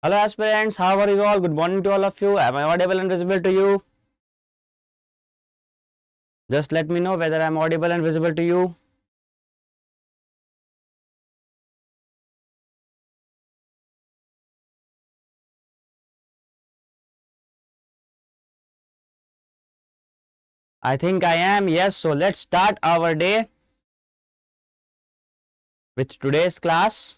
Hello aspirants, how are you all? Good morning to all of you. Am I audible and visible to you? Just let me know whether I am audible and visible to you. I think I am, yes. So let's start our day with today's class.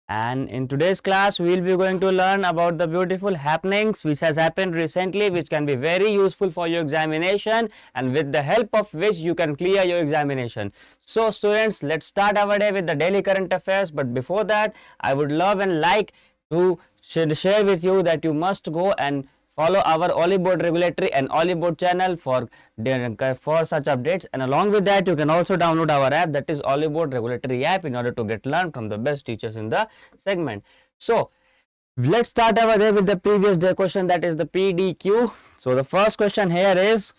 And in today's class, we will be going to learn about the beautiful happenings which has happened recently, which can be very useful for your examination and with the help of which you can clear your examination. So students, let's start our day with the daily current affairs. But before that, I would love and like to share with you that you must go and follow our Oliveboard regulatory and Oliveboard channel for such updates, and along with that you can also download our app, that is Oliveboard regulatory app, in order to get learn from the best teachers in the segment. So let's start our day with the previous day question, that is the PDQ. So the first question here is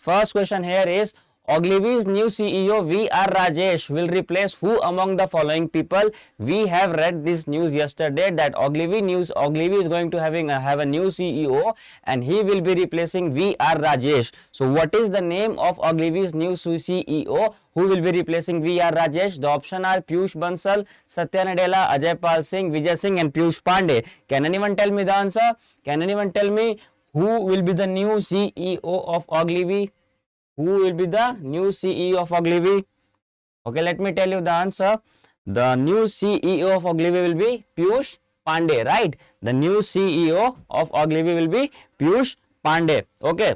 Ogilvy's new CEO VR Rajesh will replace who among the following people? We have read this news yesterday that Ogilvy is going to have a new CEO and he will be replacing VR Rajesh. So what is the name of Ogilvy's new CEO who will be replacing VR Rajesh? The option are Piyush Bansal, Satya Nadella, Ajay Pal Singh, Vijay Singh and Piyush Pandey. Can anyone tell me the answer? Can anyone tell me who will be the new CEO of Ogilvy? Who will be the new CEO of Ogilvy? Okay, let me tell you the answer. The new CEO of Ogilvy will be Piyush Pandey, right? The new CEO of Ogilvy will be Piyush Pandey. Okay.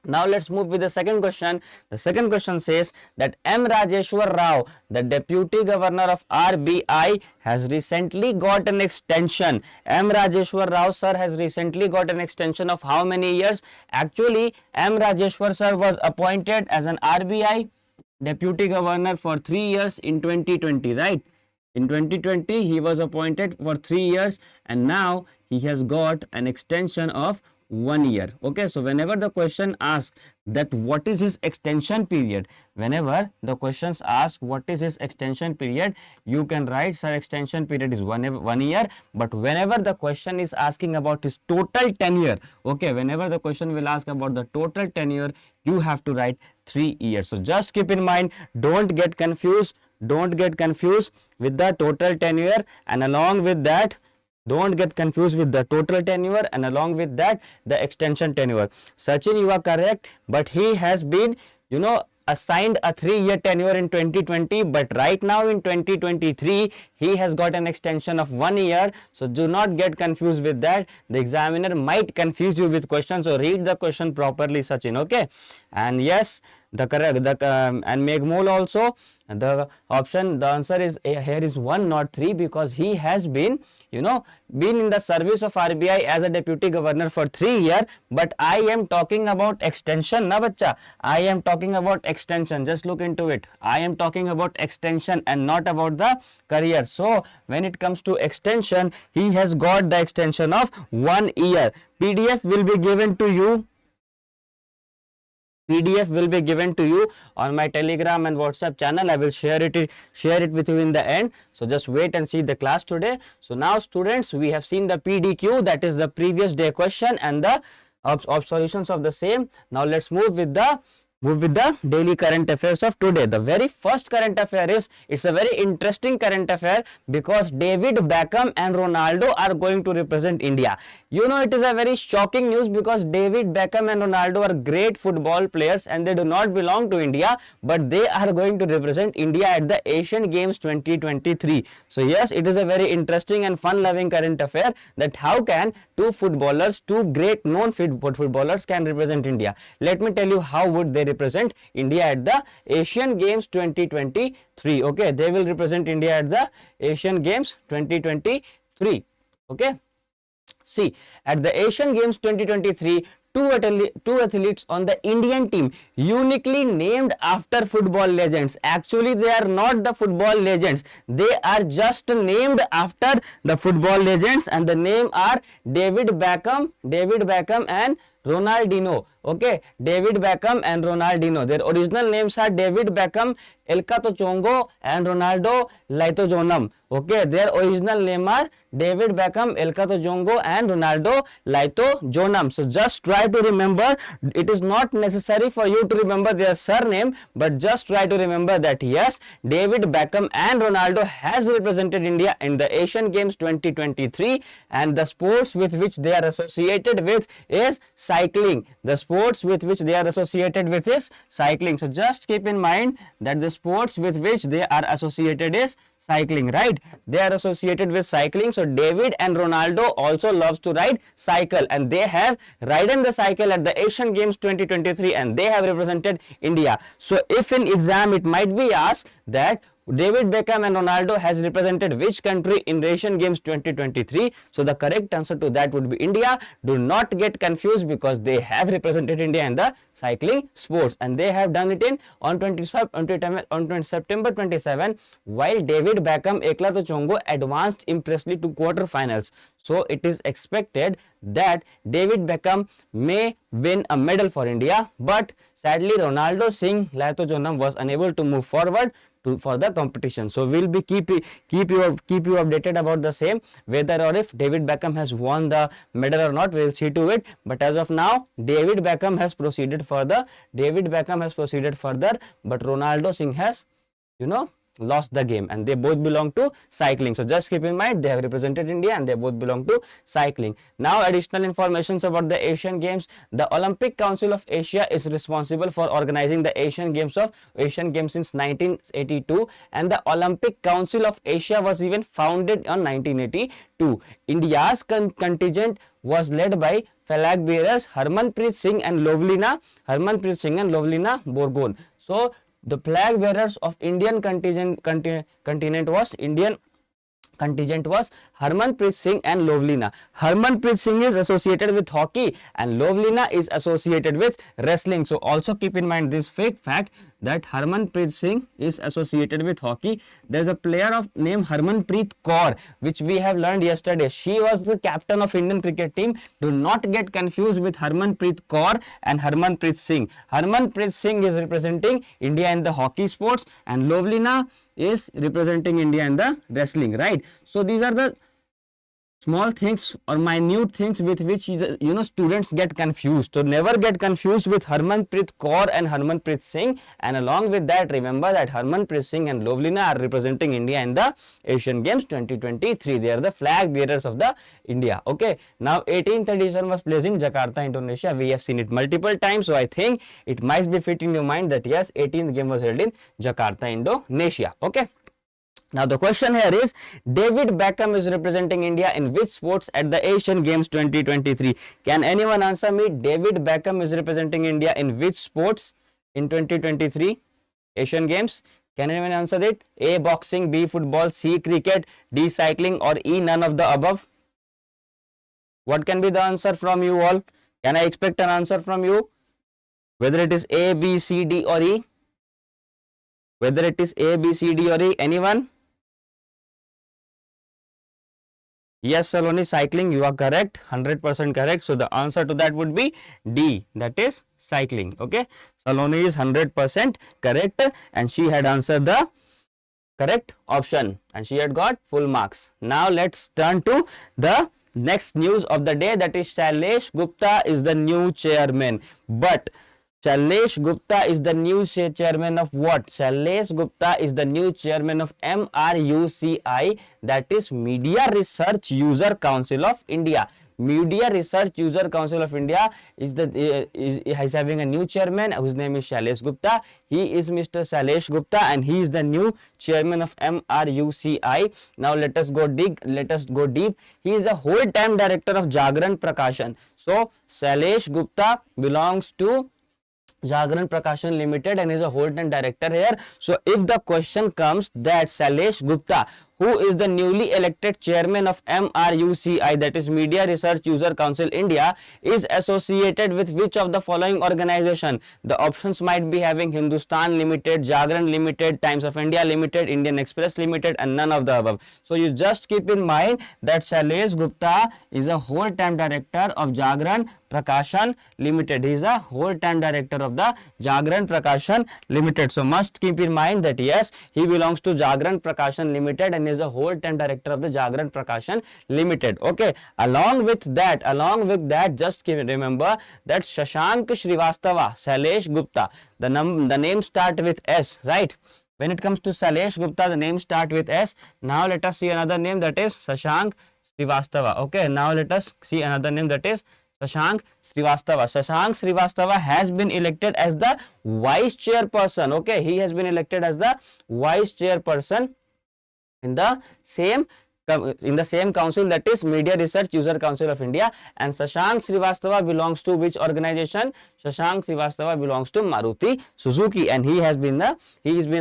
Now let's move with the second question. The second question says that M. Rajeshwar Rao, the Deputy Governor of RBI, has recently got an extension. M. Rajeshwar Rao sir has recently got an extension of how many years? Actually, M. Rajeshwar sir was appointed as an RBI Deputy Governor for 3 years in 2020, right? In 2020, he was appointed for 3 years and now he has got an extension of 1 year. Okay, so whenever the question asks that what is his extension period, whenever the questions ask what is his extension period, you can write sir extension period is 1 year. But whenever the question is asking about his total tenure, okay, whenever the question will ask about the total tenure, you have to write 3 years. So just keep in mind, don't get confused with the total tenure, and along with that, don't get confused with the total tenure, and along with that the extension tenure. Sachin, you are correct, but he has been assigned a 3-year tenure in 2020, but right now in 2023 he has got an extension of 1 year. So do not get confused with that. The examiner might confuse you with questions, so read the question properly, Sachin. Okay, and yes, the correct and Meghmol also, the answer is here is 1 not 3, because he has been been in the service of RBI as a deputy governor for 3 years. But I am talking about extension na bacha, I am talking about extension. Just look into it, I am talking about extension and not about the career. So when it comes to extension, he has got the extension of 1 year. PDF will be given to you. PDF will be given to you on my Telegram and WhatsApp channel. I will share it with you in the end. So just wait and see the class today. So now students, we have seen the PDQ, that is the previous day question, and the solutions of the same. Now let's move with the daily current affairs of today. The very first current affair is, it's a very interesting current affair because David Beckham and Ronaldo are going to represent India. It is a very shocking news because David Beckham and Ronaldo are great football players and they do not belong to India, but they are going to represent India at the Asian Games 2023. So yes, it is a very interesting and fun loving current affair that how can two great known footballers can represent India. Let me tell you how would they represent India at the Asian Games 2023. Okay, they will represent India at the Asian Games 2023. Okay, see, at the Asian Games 2023, two athletes on the Indian team uniquely named after football legends. Actually, they are not the football legends. They are just named after the football legends, and the name are David Beckham and Ronaldinho. Okay, David Beckham and Ronaldinho. Their original names are David Beckham, Elkato Chongo and Ronaldo Laitojonam. Okay, their original name are David Beckham, Elkato Jongo and Ronaldo Laitojonam. So just try to remember. It is not necessary for you to remember their surname, but just try to remember that yes, David Beckham and Ronaldo has represented India in the Asian Games 2023, and the sports with which they are associated with is cycling. The sports with which they are associated with is cycling. So just keep in mind that the sports with which they are associated is cycling, right? They are associated with cycling. So David and Ronaldo also loves to ride cycle, and they have ridden the cycle at the Asian Games 2023, and they have represented India. So if in exam it might be asked that David Beckham and Ronaldo has represented which country in Asian Games 2023? So the correct answer to that would be India. Do not get confused, because they have represented India in the cycling sports, and they have done it on September 27, while David Beckham Ekla to Chongo advanced impressively to quarterfinals. So it is expected that David Beckham may win a medal for India, but sadly Ronaldo Singh Laitojonam was unable to move forward for the competition. So we'll be keep you updated about the same, whether or if David Beckham has won the medal or not. We'll see to it. But as of now, David Beckham has proceeded further. But Ronaldo Singh has, lost the game, and they both belong to cycling. So just keep in mind, they have represented India and they both belong to cycling. Now additional information about the Asian Games. The Olympic Council of Asia is responsible for organizing the Asian Games since 1982, and the Olympic Council of Asia was even founded on 1982. India's contingent was led by flag bearers Harmanpreet Singh and Lovlina Borgone. So the flag bearers of Indian contingent was Harmanpreet Singh and Lovlina. Harmanpreet Singh is associated with hockey and Lovlina is associated with wrestling. So also keep in mind this fact that Harmanpreet Singh is associated with hockey. There is a player of name Harmanpreet Kaur, which we have learned yesterday. She was the captain of Indian cricket team. Do not get confused with Harmanpreet Kaur and Harmanpreet Singh. Harmanpreet Singh is representing India in the hockey sports, and Lovlina is representing India in the wrestling, right? So these are the small things or minute things with which students get confused. So never get confused with Harmanpreet Kaur and Harmanpreet Singh. And along with that, remember that Harmanpreet Singh and Lovlina are representing India in the Asian Games 2023. They are the flag bearers of the India. Okay. Now 18th edition was placed in Jakarta, Indonesia. We have seen it multiple times. So I think it might be fit in your mind that yes, 18th game was held in Jakarta, Indonesia. Okay. Now the question here is, David Beckham is representing India in which sports at the Asian Games 2023? Can anyone answer me? David Beckham is representing India in which sports in 2023 Asian Games? Can anyone answer it? A. Boxing, B. Football, C. Cricket, D. Cycling, or E. None of the above? What can be the answer from you all? Can I expect an answer from you? Whether it is A, B, C, D or E? Whether it is A, B, C, D or E? Anyone? Yes, Saloni, cycling, you are correct, 100% correct. So the answer to that would be D, that is cycling. Okay, Saloni is 100% correct, and she had answered the correct option and she had got full marks. Now let's turn to the next news of the day, that is Shailesh Gupta is the new chairman. But Shailesh Gupta is the new chairman of what? Shailesh Gupta is the new chairman of MRUCI, that is Media Research User Council of India. Media Research User Council of India is having a new chairman whose name is Shailesh Gupta. He is Mr. Shailesh Gupta and he is the new chairman of MRUCI. Now let us go deep. He is a whole-time director of Jagran Prakashan. So Shailesh Gupta belongs to Jagran Prakashan Limited and is a whole-time director here. So if the question comes that Shailesh Gupta who is the newly elected chairman of MRUCI, that is Media Research User Council India, is associated with which of the following organization? The options might be having Hindustan Limited, Jagran Limited, Times of India Limited, Indian Express Limited, and none of the above. So you just keep in mind that Shailesh Gupta is a whole-time director of Jagran Prakashan Limited. He is a whole-time director of the Jagran Prakashan Limited. So must keep in mind that yes, he belongs to Jagran Prakashan Limited and is a whole-time director of the Jagran Prakashan Limited. Okay. Along with that, just remember that Shashank Srivastava, Shailesh Gupta, the name start with S, right? When it comes to Shailesh Gupta, the name start with S. Now let us see another name, that is Shashank Srivastava. Okay. Now let us see another name, that is Shashank Srivastava. Shashank Srivastava has been elected as the vice chairperson. Okay, he has been elected as the vice chairperson in the same council, that is Media Research User Council of India. And Shashank Srivastava belongs to which organization? Shashank Srivastava belongs to Maruti Suzuki, and he has been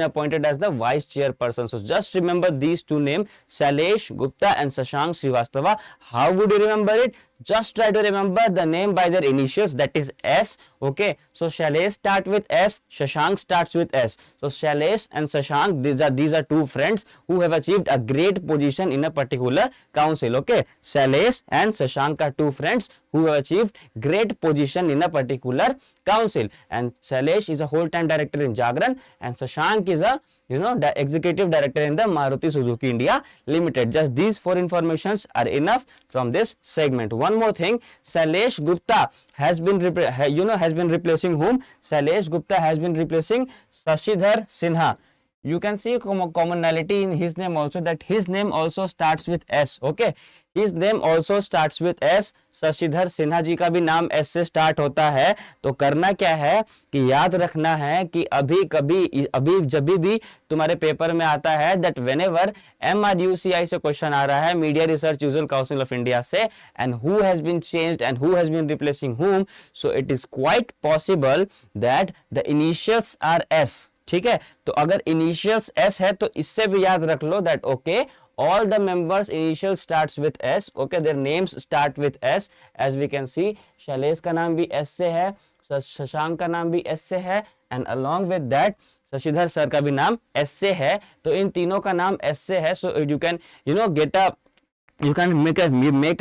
appointed as the vice chairperson. So just remember these two names, Shailesh Gupta and Shashank Srivastava. How would you remember it? Just try to remember the name by their initials, that is S. Okay, so Shailesh start with S, Shashank starts with S. So Shailesh and Shashank, these are two friends who have achieved a great position in a particular council. Okay, Shailesh and Shashank are two friends who have achieved great position in a particular council, and Shailesh is a whole-time director in Jagran, and Shashank is a the executive director in the Maruti Suzuki India Limited. Just these four informations are enough from this segment. One more thing, Shailesh Gupta has been replacing whom? Shailesh Gupta has been replacing Shashidhar Sinha. You can see commonality in his name also, that his name also starts with S. Okay, his name also starts with S. Shashidhar Sinha ji का भी नाम S से start होता है. तो करना क्या है कि याद रखना है कि अभी जब भी तुम्हारे पेपर में आता है दैट व्हेनेवर MRUCI से क्वेश्चन आ रहा है, media research user council of India से, and who has been changed and who has been replacing whom, so it is quite possible that the initials are S. ठीक है, तो अगर initials S है तो इससे भी याद रख लो that okay all the members initial starts with S. Okay, their names start with S. As we can see, Shailesh का नाम भी S से है, शशांक का नाम भी S से है, and along with that Shashidhar sir का भी नाम S से है. तो इन तीनों का नाम S से है. So you can make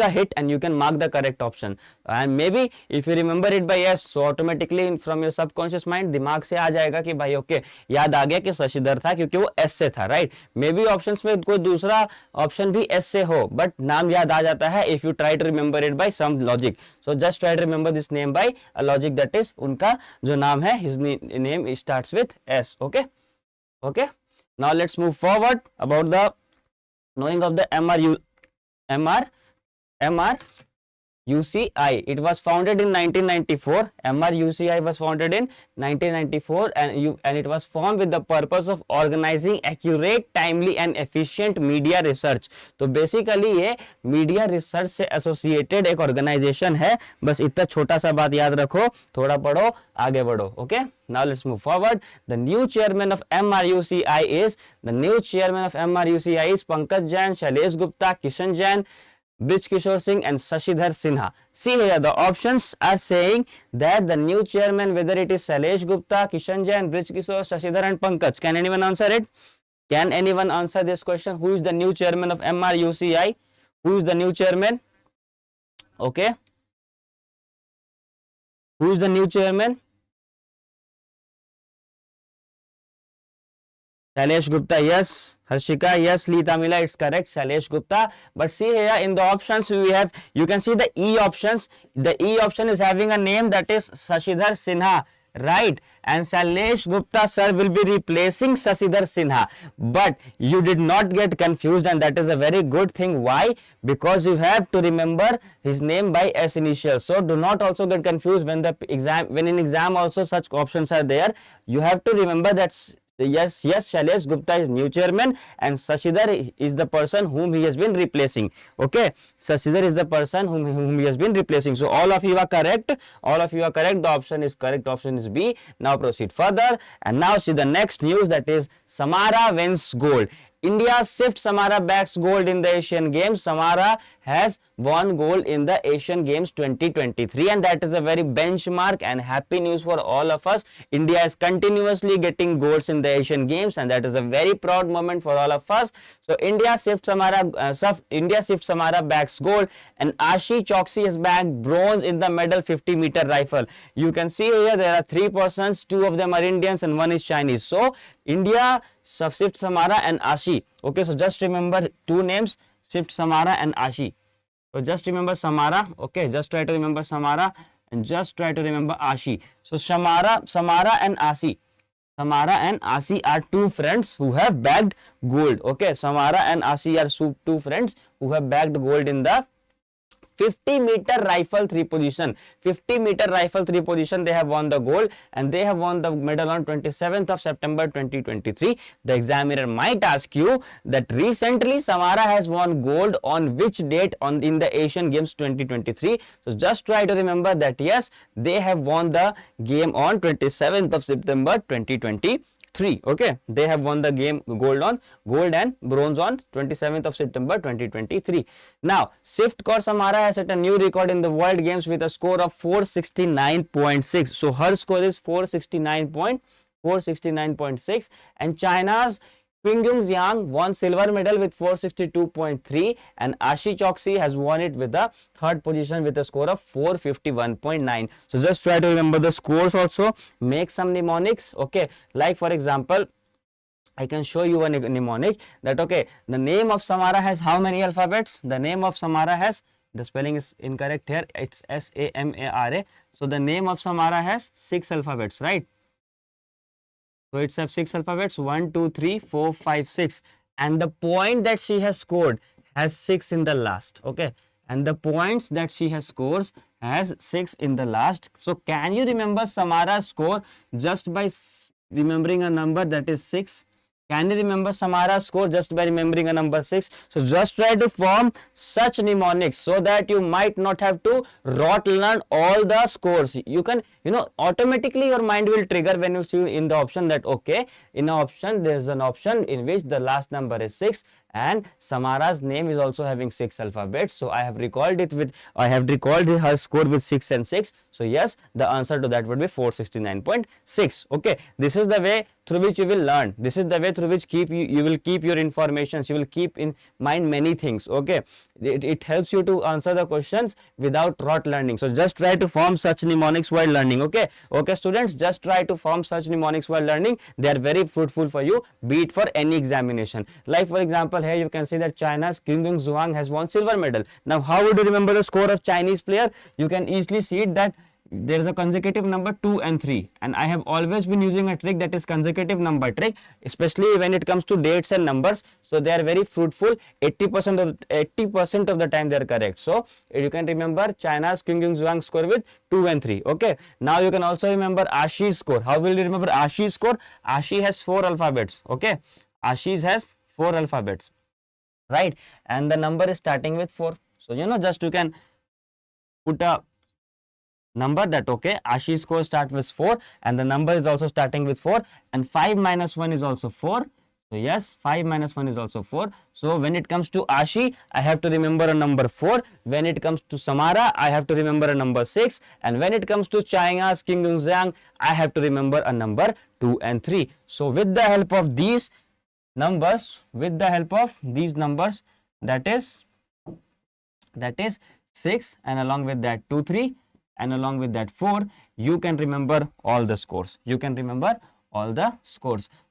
a hit and you can mark the correct option. And maybe if you remember it by S, so automatically from your subconscious mind दिमाग से आ जाएगा कि भाई ओके याद आ गया कि शशिधर था क्योंकि वो S से था, राइट. मे बी ऑप्शंस में कोई दूसरा ऑप्शन भी S से हो, बट नाम याद आ जाता है if you try to remember it by some logic. So just try to remember this name by a logic, that is उनका जो नाम है his name starts with S. Okay, now let's move forward about the knowing of the MRUCI. It was founded in 1994. MRUCI was founded in 1994 and it was formed with the purpose of organizing accurate, timely and efficient media research. तो basically ये media research से associated एक organization है. बस इतना छोटा सा बात याद रखो, थोड़ा पढ़ो, आगे बढ़ो. Okay, now let's move forward. The new chairman of MRUCI is Pankaj Jain, Shailesh Gupta, Kishan Jain, Brij Kishore Singh and Shashidhar Sinha. See here, the options are saying that the new chairman, whether it is Shailesh Gupta, Kishan Jain, Brij Kishore, Shashidhar and Pankaj. Can anyone answer it? Can anyone answer this question? Who is the new chairman of MRUCI? Who is the new chairman? Okay. Who is the new chairman? Shailesh Gupta, yes. Harshika, yes. Lee Tamila, it's correct. Shailesh Gupta. But see here in the options we have, you can see the E options. The E option is having a name that is Shashidhar Sinha, right? And Shailesh Gupta sir will be replacing Shashidhar Sinha. But you did not get confused, and that is a very good thing. Why? Because you have to remember his name by S initial. So do not also get confused when in exam also such options are there. You have to remember that yes, Shailesh Gupta is new chairman and Shashidhar is the person whom he has been replacing. Okay, Shashidhar is the person whom he has been replacing. So all of you are correct. The option is correct. Option is B. Now proceed further and now see the next news, that is Samara wins gold. India Swift Samara bags gold in the Asian Games. Samara has won gold in the Asian Games 2023, and that is a very benchmark and happy news for all of us. India is continuously getting golds in the Asian Games, and that is a very proud moment for all of us. So India Swift Samara bags gold, and Ashish Choksi has bagged bronze in the medal 50-meter rifle. You can see here there are 3 persons, 2 of them are Indians and 1 is Chinese. So India, Swift Samara and Ashish. Okay, so just remember 2 names, Swift Samara and Ashish. So just remember Samara. Okay, just try to remember Samara and just try to remember Ashish. So Samara and Ashish. Samara and Ashish are 2 friends who have bagged gold. Okay, Samara and Ashish are 2 friends who have bagged gold in the 50-meter rifle 3 position. 50-meter rifle 3 position, they have won the gold, and they have won the medal on 27th of September 2023. The examiner might ask you that recently Samara has won gold on which date in the Asian Games 2023. So just try to remember that yes, they have won the game on 27th of September 2023. Okay, they have won the game gold and bronze on 27th of September 2023. Now Swift Kaur Samara has set a new record in the World Games with a score of 469.6. so her score is 469.6, and China's Qingyun Zhang won silver medal with 462.3, and Ashish Choksi has won it with the 3rd position with a score of 451.9. So just try to remember the scores also, make some mnemonics. Okay, like for example, I can show you a mnemonic that okay, the name of Samara has how many alphabets? The name of Samara has, the spelling is incorrect here, it's Samara. So the name of Samara has 6 alphabets, right? So it's have 6 alphabets, 1, 2, 3, 4, 5, 6, and the point that she has scored has 6 in the last. Okay, and the points that she has scores has 6 in the last. So can you remember Samara's score just by remembering a number that is 6? Can you remember Samara's score just by remembering a number 6? So just try to form such mnemonics so that you might not have to rot learn all the scores. You can, automatically your mind will trigger when you see in the option that okay, in an option there is an option in which the last number is 6 and Samara's name is also having 6 alphabets. So I have recalled her score with 6 and 6. So yes, the answer to that would be 469.6. Okay, this is the way through which you will learn. This is the way through which you will keep your information. You will keep in mind many things. Okay, it helps you to answer the questions without rot learning. So just try to form such mnemonics while learning. Okay, students, just try to form such mnemonics while learning. They are very fruitful for you, be it for any examination. Like for example, here you can see that China's Qingyun Zhang has won silver medal. Now how would you remember the score of Chinese player? You can easily see it that there is a consecutive number 2 and 3, and I have always been using a trick that is consecutive number trick, especially when it comes to dates and numbers. So they are very fruitful. 80% of the time they are correct. So you can remember China's Qingyun Zhang score with 2 and 3. Okay, now you can also remember Ashish's score. How will you remember Ashish's score? Ashish has 4 alphabets. Okay, Ashish has 4 alphabets, right, and the number is starting with 4. So just you can put a number that okay, Ashish score start with 4 and the number is also starting with 4, and 5 minus 1 is also 4. So yes, 5 minus 1 is also 4. So when it comes to Ashish, I have to remember a number 4. When it comes to Samara, I have to remember a number 6, and when it comes to China's Qingyun Zhang, I have to remember a number 2 and 3. So with the help of these numbers, that is 6, and along with that 2, 3, and along with that 4, you can remember all the scores.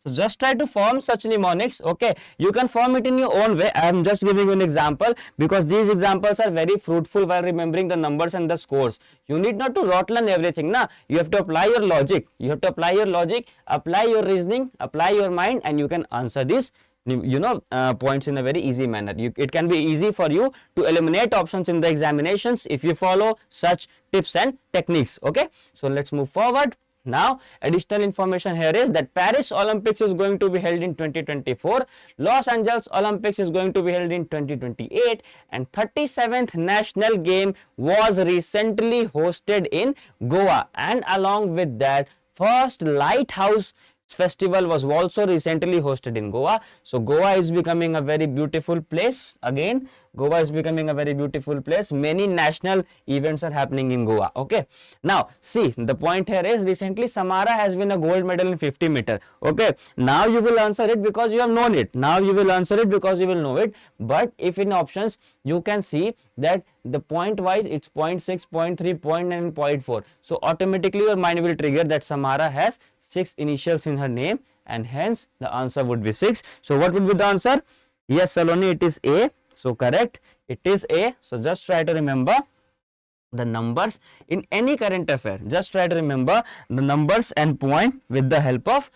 So just try to form such mnemonics. Okay, you can form it in your own way. I am just giving you an example because these examples are very fruitful while remembering the numbers and the scores. You need not to rot learn everything. You have to apply your logic. Apply your reasoning, apply your mind, and you can answer this points in a very easy manner. It can be easy for you to eliminate options in the examinations if you follow such tips and techniques. Okay, so let's move forward. Now additional information here is that Paris Olympics is going to be held in 2024, Los Angeles Olympics is going to be held in 2028, and 37th national game was recently hosted in Goa, and along with that first lighthouse festival was also recently hosted in Goa. So Goa is becoming a very beautiful place. Again, Goa is becoming a very beautiful place. Many national events are happening in Goa. Okay. Now see, the point here is recently Samara has won a gold medal in 50 meter. Okay. Now you will answer it because you have known it. Now you will answer it because you will know it. But if in options you can see that the point wise it's 0.6, 0.3, 0.9, 0.4. So automatically your mind will trigger that Samara has 6 initials in her name, and hence the answer would be 6. So what would be the answer? Yes, Saloni, it is A. So correct, it is A. So just try to remember the numbers in any current affair. Just try to remember the numbers and point with the help of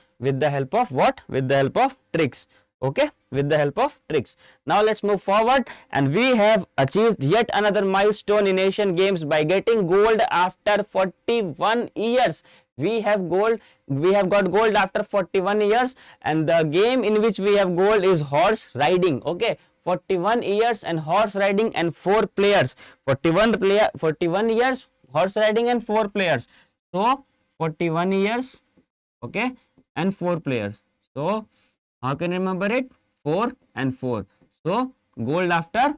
what? With the help of tricks. Okay, with the help of tricks. Now let's move forward, and we have achieved yet another milestone in Asian Games by getting gold after 41 years. We have got gold after 41 years, and the game in which we have gold is horse riding. Okay, 41 years and horse riding and 4 players. 41 years horse riding and 4 players. So 41 years, okay, and 4 players. So how can you remember it? 4 and 4. So gold after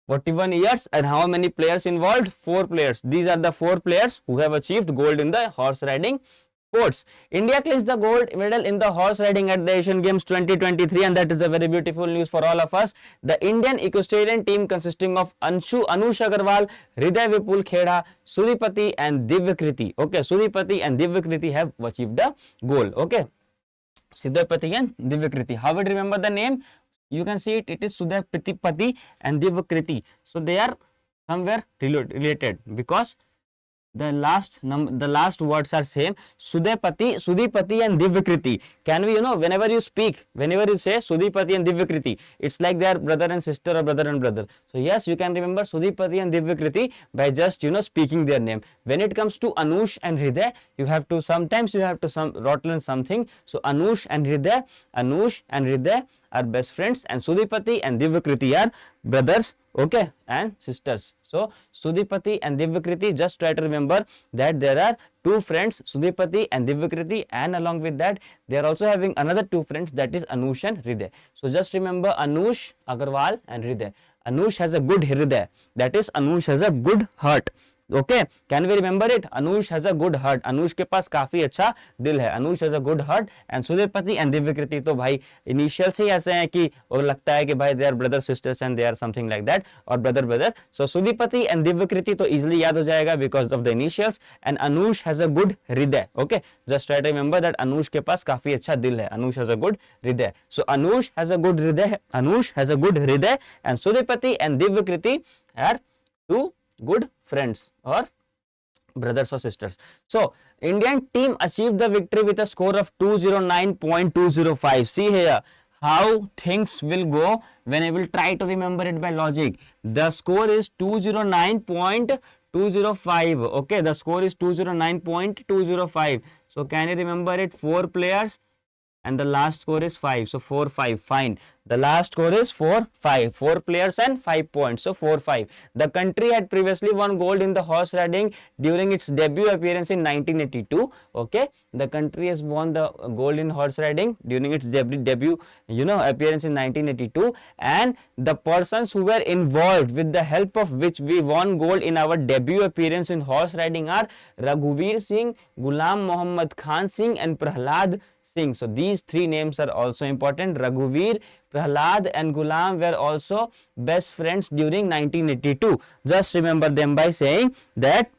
41 years, and how many players involved? 4 players. These are the 4 players who have achieved gold in the horse riding sports. India clinched the gold medal in the horse riding at the Asian Games 2023, and that is a very beautiful news for all of us. The Indian equestrian team consisting of Anush Agarwal, Hriday Vipul Kheda, Sudipati and Divyakriti. Okay, Sudipati and Divyakriti have achieved the gold. Okay, Sudipati and Divyakriti. How would you remember the name? You can see it. It is Sudipati and Divyakriti. So they are somewhere related because the last words are same. Sudipati and Divyakriti. Can we, whenever you speak, whenever you say Sudipati and Divyakriti, it's like they are brother and sister or brother and brother. So yes, you can remember Sudipati and Divyakriti by just speaking their name. When it comes to Anush and Hriday, you have to rattle in something. So Anush and Hriday are best friends, and Sudipati and Divyakriti are brothers, okay, and sisters. So Sudipati and Divyakriti, just try to remember that there are 2 friends, Sudipati and Divyakriti, and along with that they are also having another 2 friends, that is Anush and Hriday. So just remember Anush Agarwal and Hriday. Anush has a good Hriday, that is Anush has a good heart. Okay, can we remember it? Anush has a good heart. Anush के पास काफी अच्छा दिल है. Anush has a good heart. And Sudipati and Divyakriti तो भाई initial से ऐसे हैं कि वो लगता है कि भाई they are brother sisters and they are something like that, or brother. So Sudipati and Divyakriti तो easily याद हो जाएगा because of the initials. And Anush has a good हृदय. Okay, just try to remember that Anush के पास काफी अच्छा दिल है. Anush has a good हृदय. So Anush has a good हृदय. Anush has a good हृदय, and Sudipati and Divyakriti are 2 good friends or brothers or sisters. So Indian team achieved the victory with a score of 209.205. See here how things will go when I will try to remember it by logic. The score is 209.205. okay, the score is 209.205. so can you remember it? 4 players and the last score is 5, so 4-5. Fine, the last score is 4-5. 4 players and 5 points, so 4-5. The country had previously won gold in the horse riding during its debut appearance in 1982. Okay, the country has won the gold in horse riding during its debut appearance in 1982, and the persons who were involved with the help of which we won gold in our debut appearance in horse riding are Raghuveer Singh, Ghulam Mohammad Khan Singh and Prahlad Singh. So these 3 names are also important. Raghuveer, Prahlad and Ghulam were also best friends during 1982. Just remember them by saying that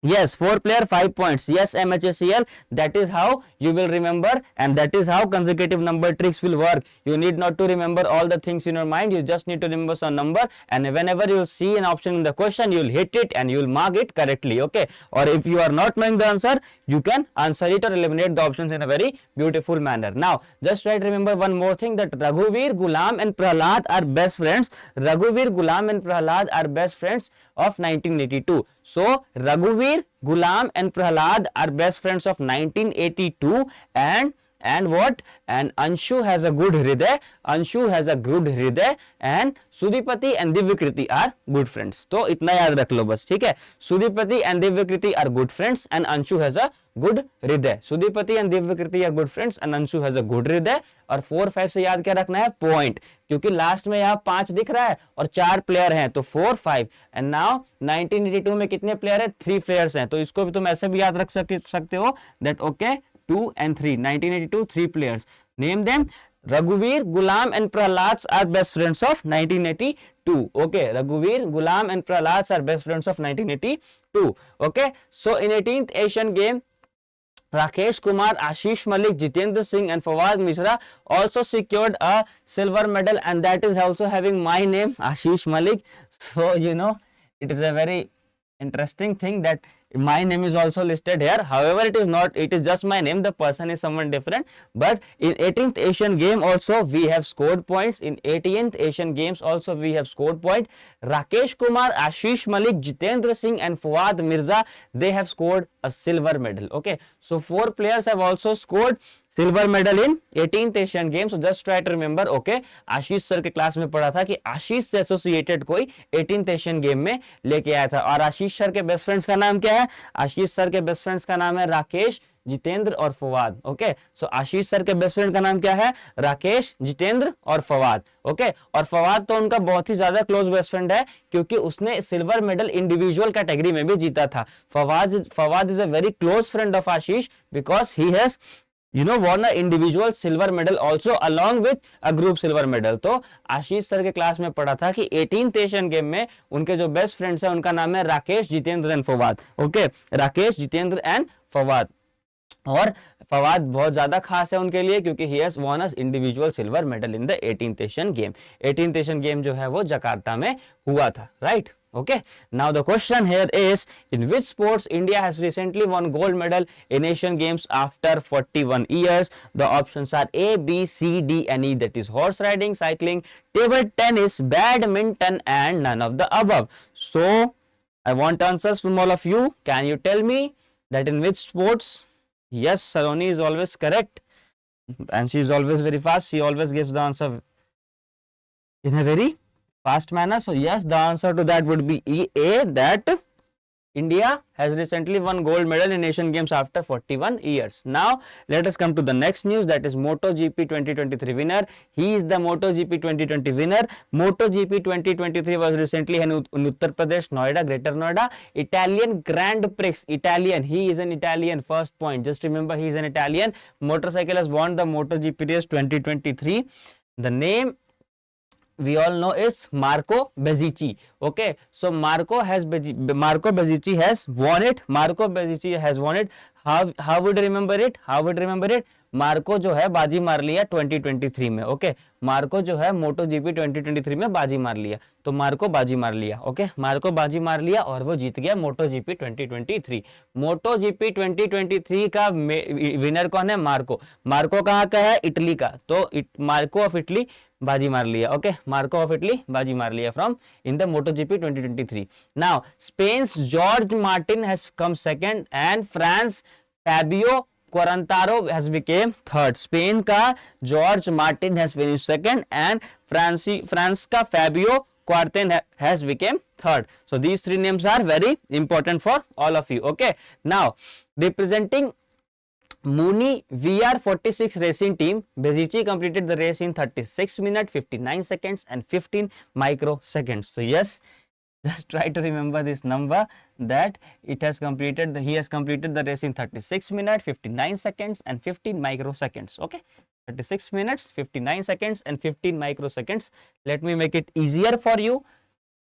yes, 4 player 5 points. Yes, MHSCL, that is how you will remember, and that is how consecutive number tricks will work. You need not to remember all the things in your mind. You just need to remember some number, and whenever you see an option in the question, you will hit it and you will mark it correctly. Okay, or if you are not knowing the answer, you can answer it or eliminate the options in a very beautiful manner. Now just try to remember one more thing, that Raghuveer, Ghulam and Prahlad are best friends. Raghuveer, Ghulam and Prahlad are best friends of 1982. So Raghuveer, Ghulam and Prahlad are best friends of 1982, and and what, and Anshu has a good hriday, Anshu has a good hriday and Sudipati and Divyakriti are good friends. तो इतना याद रख लो बस, ठीक है. Sudipati and Divyakriti are good friends and Anshu has a good hriday. Sudipati and Divyakriti are good friends and Anshu has a good hriday. और 4 5 से याद क्या रखना है, पॉइंट, क्योंकि लास्ट में यहाँ 5 दिख रहा है और 4 प्लेयर हैं, तो 4 5 एंड नाउ 1982 में कितने प्लेयर है, 3 प्लेयर्स हैं, तो इसको भी तुम ऐसे भी याद रख सकते हो that okay 2 and 3, 1982 3 players, name them. Raghuveer, Gulam and Prahlad are best friends of 1982. Okay, Raghuveer, Gulam and Prahlad are best friends of 1982. Okay, so in 18th Asian game, Rakesh Kumar, Ashish Malik, Jitendra Singh and Fawad Mishra also secured a silver medal, and that is also having my name, Ashish Malik. So you know, it is a very interesting thing that my name is also listed here. However, it is not, it is just my name, the person is someone different. But in 18th Asian game also we have scored points. In 18th Asian games also we have scored point. Rakesh Kumar, Ashish Malik, Jitendra Singh and Fawad Mirza, they have scored a silver medal. Okay, so 4 players have also scored silver medal in 18th Asian Games. Just try to remember. Okay, Ashish sir के class में पढ़ा था कि आशीष से associated कोई 18th Asian game में लेके आया था. और आशीष सर के बेस्ट फ्रेंड्स का नाम क्या है, आशीष सर के बेस्ट फ्रेंड्स का नाम है राकेश, जितेंद्र और फवाद. ओके, सो आशीष सर के बेस्ट फ्रेंड का नाम क्या है, राकेश, जितेंद्र और फवाद. ओके, और फवाद तो उनका बहुत ही ज्यादा क्लोज बेस्ट फ्रेंड है क्योंकि उसने सिल्वर मेडल इंडिविजुअल कैटेगरी में भी जीता था. Fawad is a very close friend of Ashish because he has won a individual silver medal also along with a group silver medal. तो आशीष सर के क्लास में पढ़ा था कि 18th एशियन गेम में उनके जो बेस्ट फ्रेंड्स हैं उनका नाम है Rakesh, Jitendra and Fawad. Okay, Rakesh, Jitendra and Fawad. और फवाद बहुत ज्यादा खास है उनके लिए क्योंकि he has won a individual silver medal in the 18th Asian game. 18th Asian game जो है वो जकार्ता में हुआ था, right? Okay, now the question here is, in which sports India has recently won gold medal in Asian Games after 41 years? The options are A, B, C, D and E, that is horse riding, cycling, table tennis, badminton and none of the above. So I want answers from all of you. Can you tell me that in which sports? Yes, Saloni is always correct and she is always very fast. She always gives the answer in a very fast manner. So yes, the answer to that would be A, that India has recently won gold medal in Asian Games after 41 years. Now let us come to the next news, that is MotoGP 2023 winner. He is the MotoGP 2020 winner. MotoGP 2023 was recently in Uttar Pradesh, Noida, Greater Noida. Italian Grand Prix, Italian. He is an Italian, first point. Just remember, he is an Italian. Motorcycle has won the MotoGP race 2023. The name we all know is Marco Bezzecchi. Okay, so Marco Bezzecchi has won it. Marco Bezzecchi has won it. How would you remember it? How would you remember it? Marco जो है बाजी मार लिया 2023 में. Okay, Marco जो है मोटो GP 2023 में बाजी मार लिया, तो मार्को बाजी मार लिया. ओके, मार्को बाजी मार लिया और वो जीत गया मोटो जीपी 2023. मोटो जीपी 2023 का विनर कौन है, मार्को. मार्को कहाँ का है, इटली का, तो मार्को ऑफ इटली बाजी मार लिया. ओके, मार्को ऑफ इटली बाजी मार लिया from in the Moto GP 2023. Now Spain's Jorge Martin has come second and France Fabio Quarantaro has became third. Spain का Jorge Martin has finished second and France का Fabio Quartararo has became third. So these three names are very important for all of you. Okay, now representing Muni VR46 racing team, Bezzecchi completed the race in 36 minutes 59 seconds and 15 microseconds. So yes, just try to remember this number, that it has completed, he has completed the race in 36 minutes 59 seconds and 15 microseconds. Okay, 36 minutes 59 seconds and 15 microseconds. Let me make it easier for you.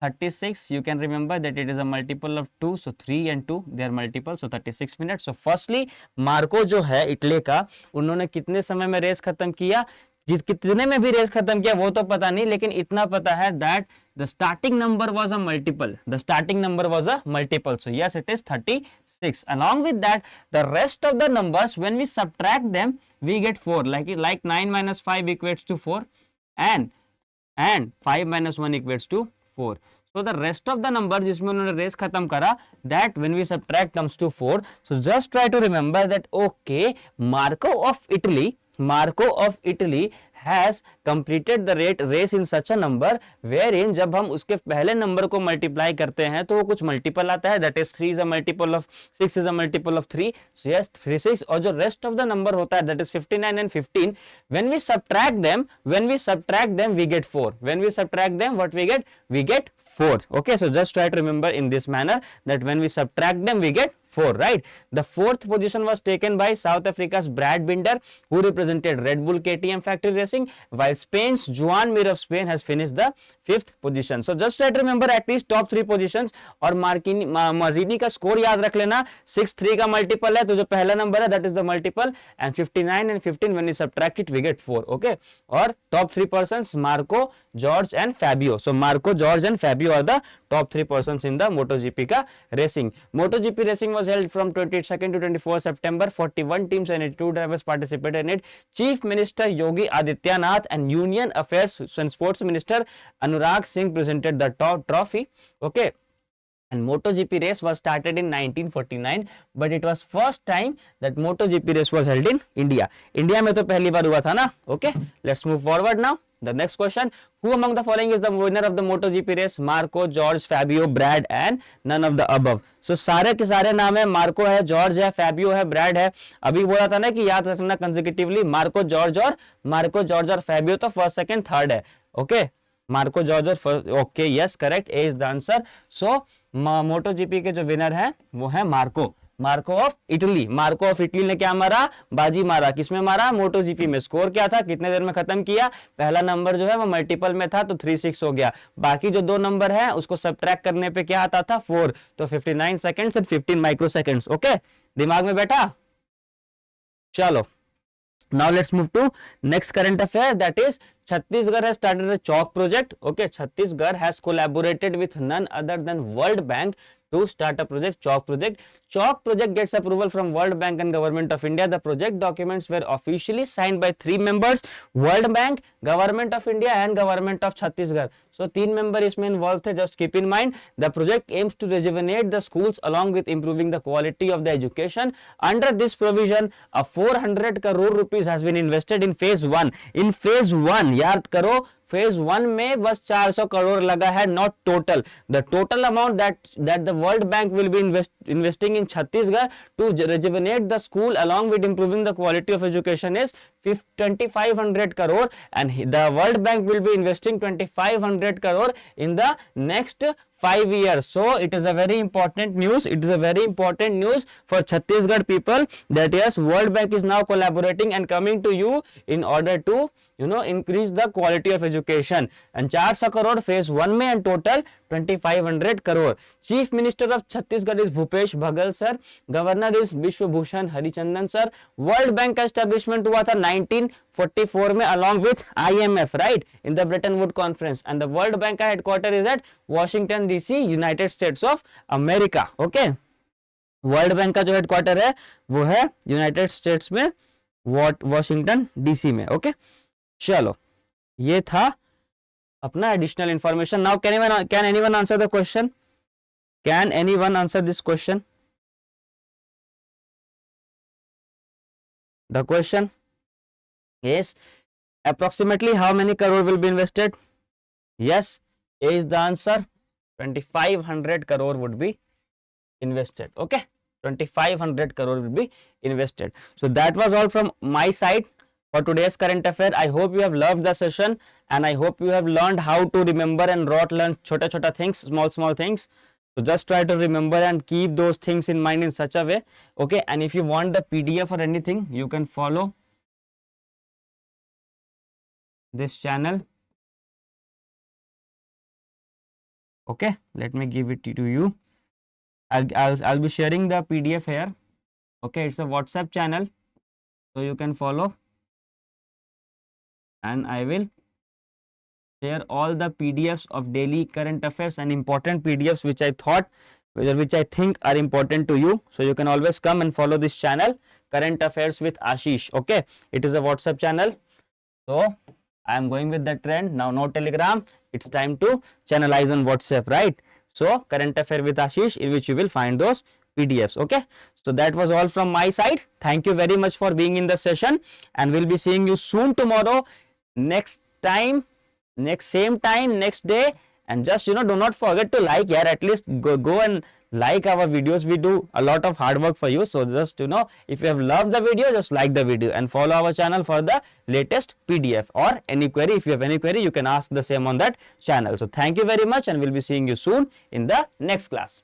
36, you can remember that it is a multiple of 2, so 3 and 2 they are multiple, so 36 minutes. So firstly Marco जो है Italy का, उन्होंने कितने समय में race खत्म किया, कितने में भी रेस खत्म किया वो तो पता नहीं, लेकिन इतना पता है that the starting number was a multiple. The starting number was a multiple. So yes, it is 36. Along with that, the rest of the numbers, when we subtract them, we get 4. Like 9 minus 5 equates to 4, and 5 minus 1 equates to 4. So the rest of the number जिसमें उन्होंने race खत्म करा, that when we subtract comes to 4. So just try to remember that okay, Marco of Italy Marco of Italy has completed the race in such a number wherein जब हम उसके पहले number को multiply करते हैं तो वो कुछ मल्टीपल आता है, that is 3 is a multiple of 6 is a multiple of 3, so yes 3 6, और जो rest of the number होता है that is 59 and 15, when we subtract them we get 4, when we subtract them what we get 4. Okay, so just try to remember in this manner that when we subtract them we get 4, right? The fourth position was taken by South Africa's Brad Binder, who represented Red Bull KTM factory racing, while Spain's Joan Mir of Spain has finished the fifth position. So just try to remember at least top 3 positions, और मार्किनी का score याद रख लेना, 6 3 का multiple है तो जो पहला नंबर है that is the multiple, and 59 and 15 when we subtract it we get 4. Okay, और top 3 persons Marco, George and Fabio. So Marco, George and Fabio are the top 3 persons in the MotoGP का racing. MotoGP racing was held from 22nd to 24 September. 41 teams and 82 drivers participated in it. Chief Minister Yogi Adityanath and Union Affairs and Sports Minister Anurag Singh presented the trophy. Okay. And MotoGP race was started in 1949, but it was first time that MotoGP race was held in India. India में तो पहली बार हुआ था ना. Okay, let's move forward now. The next question: who among the following is the winner of the MotoGP race? Marco, George, Fabio, Brad, and none of the above. So सारे के सारे नाम है, मार्को है, जॉर्ज है, Fabio है, bread है. अभी बोला था ना कि याद रखना कंसेक्यूटिवली मार्को जॉर्ज और फैबियो तो फर्स्ट सेकंड थर्ड है. ओके, मार्को जॉर्ज और first. Okay, yes correct, A is the answer. So MotoGP के जो विनर है वो है मार्को ऑफ इटली ने क्या मारा, बाजी मारा. किसमें मारा? MotoGP में. स्कोर क्या था, कितने देर में खत्म किया? पहला नंबर जो है वो मल्टीपल में था तो 3-6 हो गया. बाकी जो 2 नंबर है उसको सबट्रैक्ट करने पे क्या आता था? 4. तो 59 seconds and 15 micro seconds. Okay, दिमाग में बैठा? चलो, now let's move to next current affair, that is Chhattisgarh has started a chalk project. Okay, Chhattisgarh has collaborated with none other than World Bank to start a project, chalk project. Chalk project gets approval from World Bank and Government of India. The project documents were officially signed by 3 members: World Bank, Government of India and Government of Chhattisgarh. So 3 member इसमें involved थे. Just keep in mind the project aims to rejuvenate the schools along with improving the quality of the education. Under this provision, a 400 crore rupees has been invested in phase 1. In phase 1 याद करो, phase 1 में बस 400 करोड़ लगा है, not total. The total amount that the World Bank will be investing in Chhattisgarh to rejuvenate the school along with improving the quality of education is 2500 crore, and the World Bank will be investing 2500 crore in the next 5 years. So it is a very important news. It is a very important news for Chhattisgarh people that yes, World Bank is now collaborating and coming to you in order to increase the quality of education. And 400 crore phase 1 में and total 2500 crore. Chief Minister of Chhattisgarh is Bhupesh Baghel sir. Governor is Vishwa Bhushan Harichandan sir. World Bank का establishment हुआ था 1944 में along with IMF, right, in the Bretton Woods Conference, and the World Bank का headquarter is at Washington DC, United States of America. Okay, world bank का जो headquarter है वो है यूनाइटेड स्टेट्स में, वॉशिंगटन डीसी में. ओके, चलो ये था अपना additional information. Now can anyone answer the question? Can anyone answer this question? The question is approximately how many crore will be invested? Yes, A is the answer. 2500 crore would be invested. Okay, 2500 crore will be invested. So that was all from my side for today's current affair. I hope you have loved the session and I hope you have learned how to remember and learn chota things, small things. So just try to remember and keep those things in mind in such a way. Okay, and if you want the PDF or anything, you can follow this channel. Okay, let me give it to you. I'll be sharing the PDF here. Okay, it's a WhatsApp channel, so you can follow, and I will share all the PDFs of daily current affairs and important PDFs which I think are important to you. So you can always come and follow this channel, Current Affairs with Ashish. Okay, it is a WhatsApp channel, so I am going with the trend now. No Telegram, it's time to channelize on WhatsApp, right? So current affair with Ashish, in which you will find those PDFs. Okay, so that was all from my side. Thank you very much for being in the session, and we'll be seeing you soon tomorrow, next time, same time, next day. And just do not forget to like, yeah, at least go and like our videos. We do a lot of hard work for you. So just if you have loved the video, just like the video and follow our channel for the latest PDF or any query. If you have any query, you can ask the same on that channel. So thank you very much, and we'll be seeing you soon in the next class.